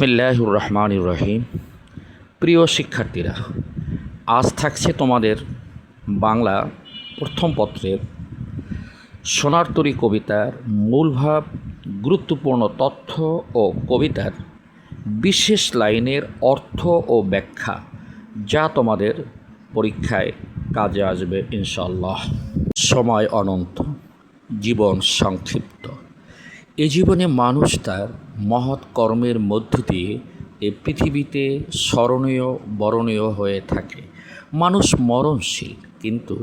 বিসমিল্লাহির রহমানির রহিম। প্রিয় শিক্ষার্থীরা, আজ থাকছে তোমাদের বাংলা প্রথম পত্রের সোনার তরী কবিতার মূল ভাব, গুরুত্বপূর্ণ তথ্য ও কবিতার বিশেষ লাইনের অর্থ ও ব্যাখ্যা, যা তোমাদের পরীক্ষায় কাজে আসবে ইনশাআল্লাহ। সময় অনন্ত, জীবন সংক্ষিপ্ত। এ জীবনে মানুষ তার মহৎ কর্মের মধ্য দিয়ে এ পৃথিবীতে স্মরণীয় বরণীয় হয়ে থাকে। মানুষ মরণশীল, কিন্তু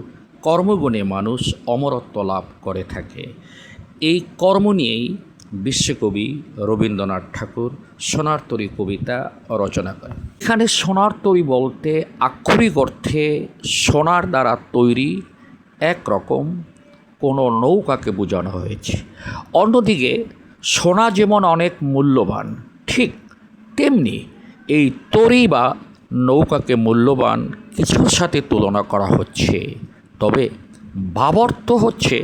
কর্মগুণে মানুষ অমরত্ব লাভ করে থাকে। এই কর্ম নিয়েই বিশ্বকবি রবীন্দ্রনাথ ঠাকুর সোনার তরী কবিতা রচনা করেন। এখানে সোনার তরী বলতে আক্ষরিক অর্থে সোনার দ্বারা তৈরি একরকম কোনো নৌকাকে বোঝানো হয়েছে। অন্যদিকে সোনা যেমন অনেক মূল্যবান, ঠিক তেমনি এই তরী বা নৌকাকে মূল্যবান কিছুর সাথে তুলনা করা হচ্ছে। তবে ভাবার্থ হচ্ছে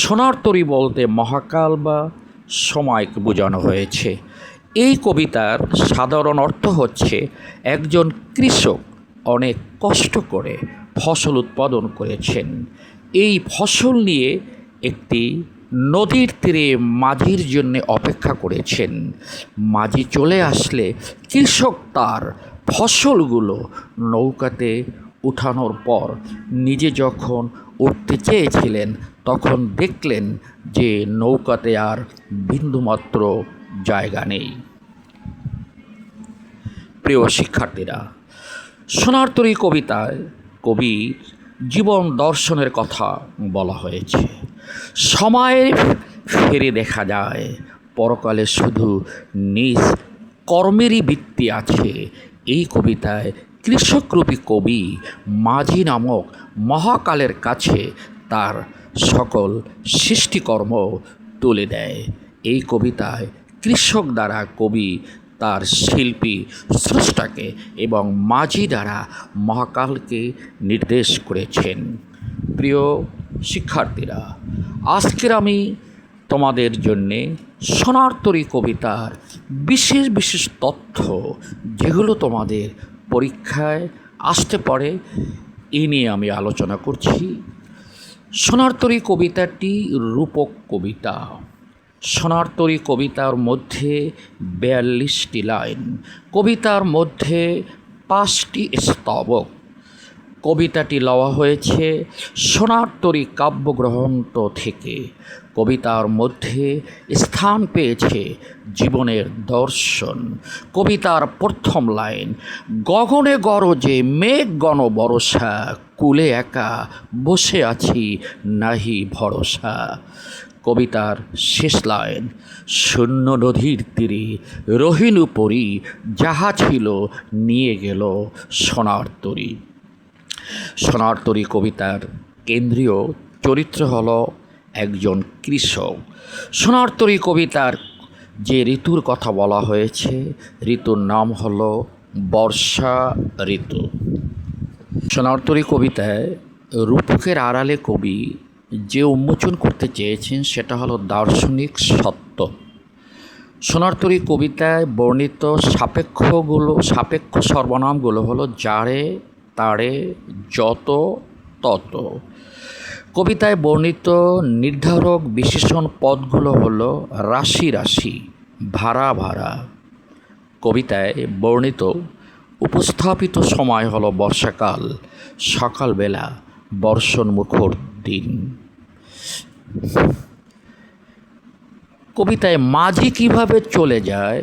সোনার তরী বলতে মহাকাল বা সময়কে বোঝানো হয়েছে। এই কবিতার সাধারণ অর্থ হচ্ছে একজন কৃষক অনেক কষ্ট করে ফসল উৎপাদন করেছেন। এই ফসল নিয়ে একটি নদীর তীরে মাঝির জন্য অপেক্ষা করেছেন। মাঝি চলে আসলে কৃষক তার ফসলগুলো নৌকাতে উঠানোর পর নিজে যখন উঠতে চেয়েছিলেন, তখন দেখলেন যে নৌকাতে আর বিন্দুমাত্র জায়গা নেই। প্রিয় শিক্ষার্থীরা, সোনার তরী কবিতায় কবির জীবন দর্শনের কথা বলা হয়েছে। সময়ে ফিরে দেখা যায় পরকালে শুধু নিজ কর্মেরই বৃত্তি আছে। এই কবিতায় কৃষকরূপী কবি মাঝি নামক মহাকালের কাছে তার সকল সৃষ্টিকর্ম তুলে দেয়। এই কবিতায় কৃষক দ্বারা কবি তার শিল্পী স্রষ্টাকে এবং মাঝি দ্বারা মহাকালকে নির্দেশ করেছেন। প্রিয় শিক্ষার্থীরা, আজকের আমি তোমাদের জন্যে সোনার তরী কবিতার বিশেষ বিশেষ তথ্য, যেগুলো তোমাদের পরীক্ষায় আসতে পারে, এই নিয়ে আমি আলোচনা করছি। সোনার তরী কবিতাটি রূপক কবিতা। সোনার তরী কবিতার মধ্যে 42টি লাইন, কবিতার মধ্যে 5টি স্তবক। কবিতাটি লওয়া হয়েছে সোনার তরী কাব্যগ্রন্থ থেকে। কবিতার মধ্যে স্থান পেয়েছে জীবনের দর্শন। কবিতার প্রথম লাইন, গগনে গরজে মেঘ গণ বরষা, কুলে একা বসে আছি নাহি ভরসা। কবিতার শেষ লাইন, শূন্য নদীর তীরে রহিনু পরি, যাহা ছিল নিয়ে গেল সোনার তরী। সোনার তরী কবিতার কেন্দ্রীয় চরিত্র হল একজন কৃষক। সোনার তরী কবিতার যে ঋতুর কথা বলা হয়েছে, ঋতুর নাম হল বর্ষা ঋতু। সোনার তরী কবিতায় রূপকের আড়ালে কবি যে উন্মোচন করতে চেয়েছেন, সেটা হলো দার্শনিক সত্য। সোনার তরী কবিতায় বর্ণিত সাপেক্ষ সর্বনামগুলো হলো যারে, তারে, যত, তত। কবিতায় বর্ণিত নির্ধারক বিশেষণ পদগুলো হলো রাশি রাশি, ভাড়া ভাড়া। কবিতায় বর্ণিত উপস্থাপিত সময় হলো বর্ষাকাল, সকালবেলা, বর্ষণমুখর দিন। কবিতায় মাঝি কিভাবে চলে যায়,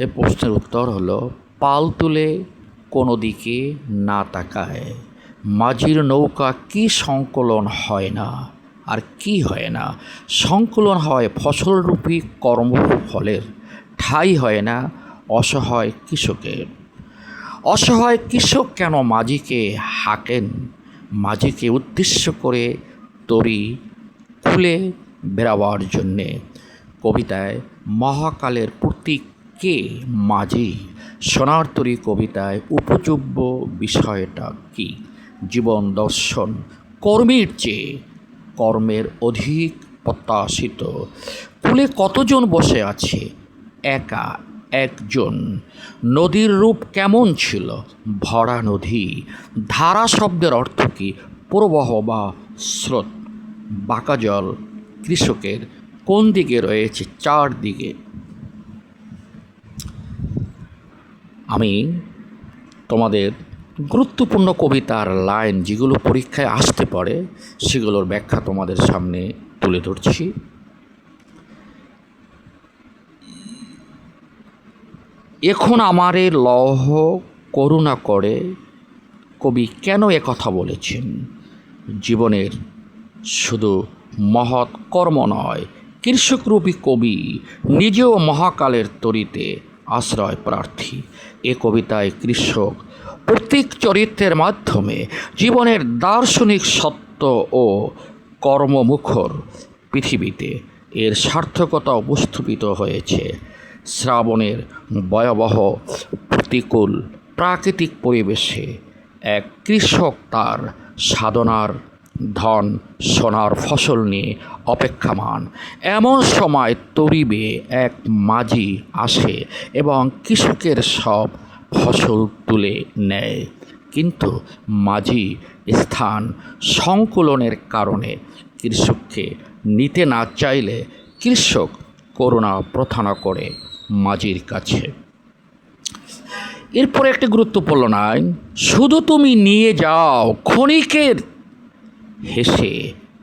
এ প্রশ্নের উত্তর হলো পাল তুলে কোনো দিকে না তাকায়। মাঝির নৌকা কি সংকলন হয় না, আর কি হয় না? সংকলন হয় ফসলরূপী কর্মফলের, ঠাঁই হয় না অসহায় কৃষকের। অসহায় কৃষক কেন মাঝিকে হাঁকেন? মাঝিকে উদ্দেশ্য করে তরী খুলে বেড়াবার জন্যে। কবিতায় মহাকালের প্রতীক কে? মাঝি। সোনার তরী কবিতায় উপযোগ্য বিষয়টা কি? জীবন দর্শন। কর্মের চেয়ে কর্মের অধিক প্রত্যাশিত। কুলে কতজন বসে আছে? একা, একজন। নদীর রূপ কেমন ছিল? ভরা নদী। ধারা শব্দের অর্থ কী? প্রবাহ বা স্রোত। বাঁকা জল কৃষকের কোন দিকে রয়েছে? চারদিকে। আমি তোমাদের গুরুত্বপূর্ণ কবিতার লাইন যেগুলো পরীক্ষায় আসতে পারে সেগুলোর ব্যাখ্যা তোমাদের সামনে তুলে ধরছি। এখন আমারে লহ করুণা করে, কবি কেন কথা বলেছেন? জীবনের শুধু মহৎ কর্ম নয়, কৃষকরূপী কবি নিজেও মহাকালের তরিতে আশ্রয় প্রার্থী। এ কবিতায় কৃষক প্রত্যেক চরিত্রের মাধ্যমে জীবনের দার্শনিক সত্য ও কর্মমুখর পৃথিবীতে এর সার্থকতা উপস্থাপিত হয়েছে। শ্রাবণের ভয়াবহ প্রতিকূল প্রাকৃতিক পরিবেশে এক কৃষক তার সাধনার ধন সোনার ফসল নিয়ে অপেক্ষামান। এমন সময় তরিবে এক মাঝি আসে এবং কৃষকের সব ফসল তুলে নেয়। কিন্তু মাঝি স্থান সংকুলনের কারণে কৃষককে নিতে না চাইলে কৃষক করুণা প্রার্থনা করে মাঝির কাছে। এরপরে একটি গুরুত্বপূর্ণ লাইন, শুধু তুমি নিয়ে যাও ক্ষণিকের হেসে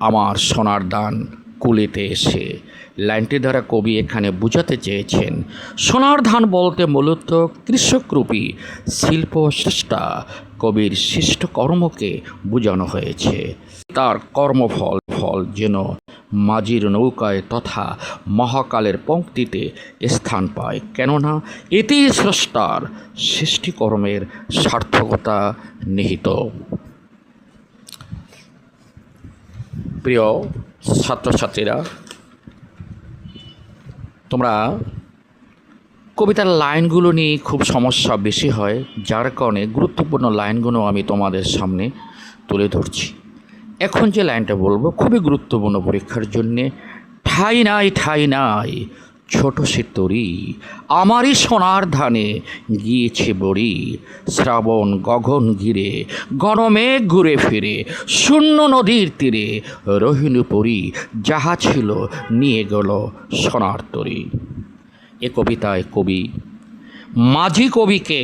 আমার সোনার দান কুলিতে এসে। লাইনটি দ্বারা কবি এখানে বোঝাতে চেয়েছেন সোনার ধান বলতে মূলত কৃষকরূপী শিল্প স্রষ্টা কবির সৃষ্ট কর্মকে বোঝানো হয়েছে। তার কর্মফল যেন মাঝির নৌকায় তথা মহাকালের পঙ্ক্তিতে স্থান পায়, কেননা এতেই স্রষ্টার সৃষ্টিকর্মের সার্থকতা নিহিত। প্রিয় ছাত্রছাত্রীরা, তোমরা কবিতার লাইনগুলো নিয়ে খুব সমস্যা বেশি হয়, যার কারণে গুরুত্বপূর্ণ লাইনগুলো আমি তোমাদের সামনে তুলে ধরছি। এখন যে লাইনটা বলবো খুবই গুরুত্বপূর্ণ পরীক্ষার জন্যে। ঠাই নাই ছোট সে তরি, আমারই সোনার ধানে গিয়েছে বড়ি। শ্রাবণ গগন ঘিরে গণমেঘ ঘুরে ফিরে, শূন্য নদীর তীরে রহিণী পরি, যাহা ছিল নিয়ে গেল সোনার তরি। এ কবিতায় কবি মাঝি কবিকে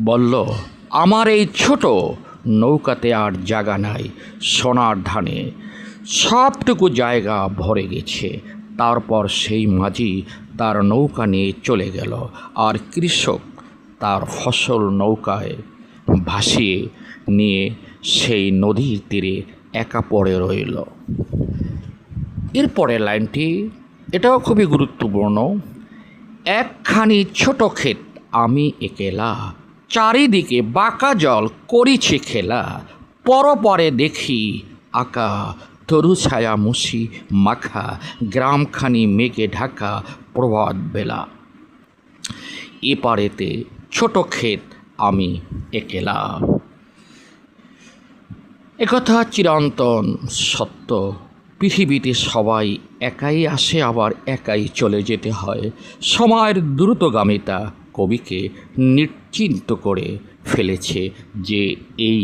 বলল, আমার এই ছোট নৌকাতে আর জায়গা নাই, সোনার ধানে সবটুকু জায়গা ভরে গেছে। তারপর সেই মাঝি তার নৌকা নিয়ে চলে গেল, আর কৃষক তার ফসল নৌকায় ভাসিয়ে নিয়ে সেই নদীর তীরে একা পড়ে রইল। এরপরের লাইনটি এটাও খুবই গুরুত্বপূর্ণ। একখানি ছোট ক্ষেত আমি একেলা, চারিদিকে বাঁকা জল করিছে খেলা। পরপরে দেখি আঁকা তরু ছায়া মুসি মাখা, গ্রামখানি মেঘে ঢাকা প্রভাত বেলা। এপারেতে ছোট ক্ষেত আমি একেলা। একথা চিরন্তন সত্য, পৃথিবীতে সবাই একাই আসে আবার একাই চলে যেতে হয়। সময়ের দ্রুতগামিতা কবিকে নিশ্চিন্ত করে ফেলেছে যে এই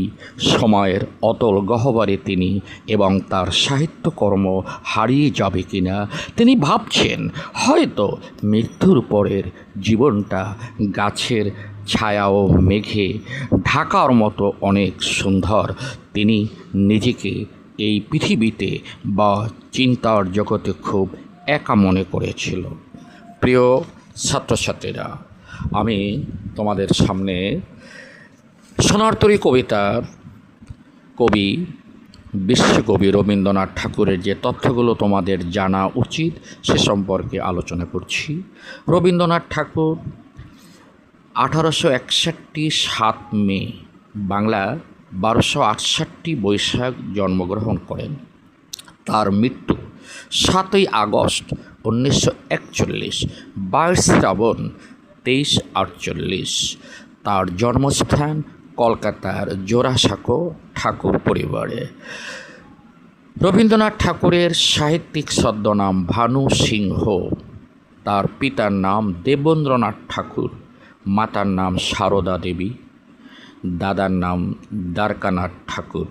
সময়ের অতল গহ্বরে তিনি এবং তার সাহিত্যকর্ম হারিয়ে যাবে কিনা। তিনি ভাবছেন হয়তো মৃত্যুর পরের জীবনটা গাছের ছায়া ও মেঘে ঢাকার মতো অনেক সুন্দর। তিনি নিজেকে এই পৃথিবীতে বা চিন্তার জগতে খুব একা মনে করেছিল। প্রিয় ছাত্রছাত্রীরা, আমি তোমাদের সামনে সোনার তরী কবিতার কবি বিশ্বকবি রবীন্দ্রনাথ ঠাকুরের যে তথ্যগুলো তোমাদের জানা উচিত সে সম্পর্কে আলোচনা করছি। রবীন্দ্রনাথ ঠাকুর 1861 7 মে, বাংলা 1268 বৈশাখ জন্মগ্রহণ করেন। তার মৃত্যু 7 আগস্ট 1941, 22 শ্রাবণ 2348। তার জন্মস্থান কলকাতার জোড়াসাঁকো ঠাকুর পরিবারে। রবীন্দ্রনাথ ঠাকুরের সাহিত্যিক ছদ্মনাম ভানু সিংহ। তার পিতার নাম দেবেন্দ্রনাথ ঠাকুর, মাতার নাম সারদা দেবী, দাদার নাম দ্বারকানাথ ঠাকুর।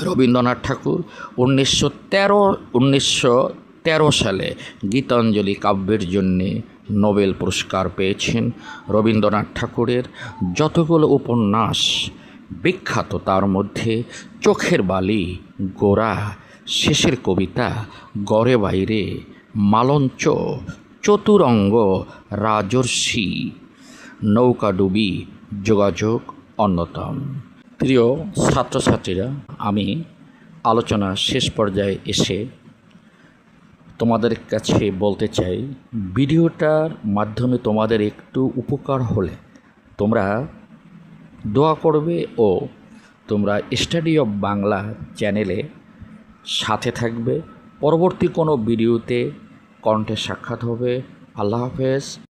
রবীন্দ্রনাথ ঠাকুর 1913 সালে গীতাঞ্জলি কাব্যের জন্যে নোবেল পুরস্কার পেয়েছেন। রবীন্দ্রনাথ ঠাকুরের যতগুলো উপন্যাস বিখ্যাত, তার মধ্যে চোখের বালি, গোরা, শেষের কবিতা, গড়ে বাইরে, মালঞ্চ, চতুরঙ্গ, রাজর্ষি, নৌকাডুবি, যোগাযোগ অন্যতম। প্রিয় ছাত্রছাত্রীরা, আমি আলোচনা শেষ পর্যায়ে এসে তোমাদের কাছে বলতে চাই, ভিডিওটার মাধ্যমে তোমাদের একটু উপকার হলে তোমরা দোয়া করবে ও তোমরা স্টাডি অফ বাংলা চ্যানেলে সাথে থাকবে। পরবর্তী কোনো ভিডিওতে কণ্ঠে সাক্ষাৎ হবে। আল্লাহ হাফেজ।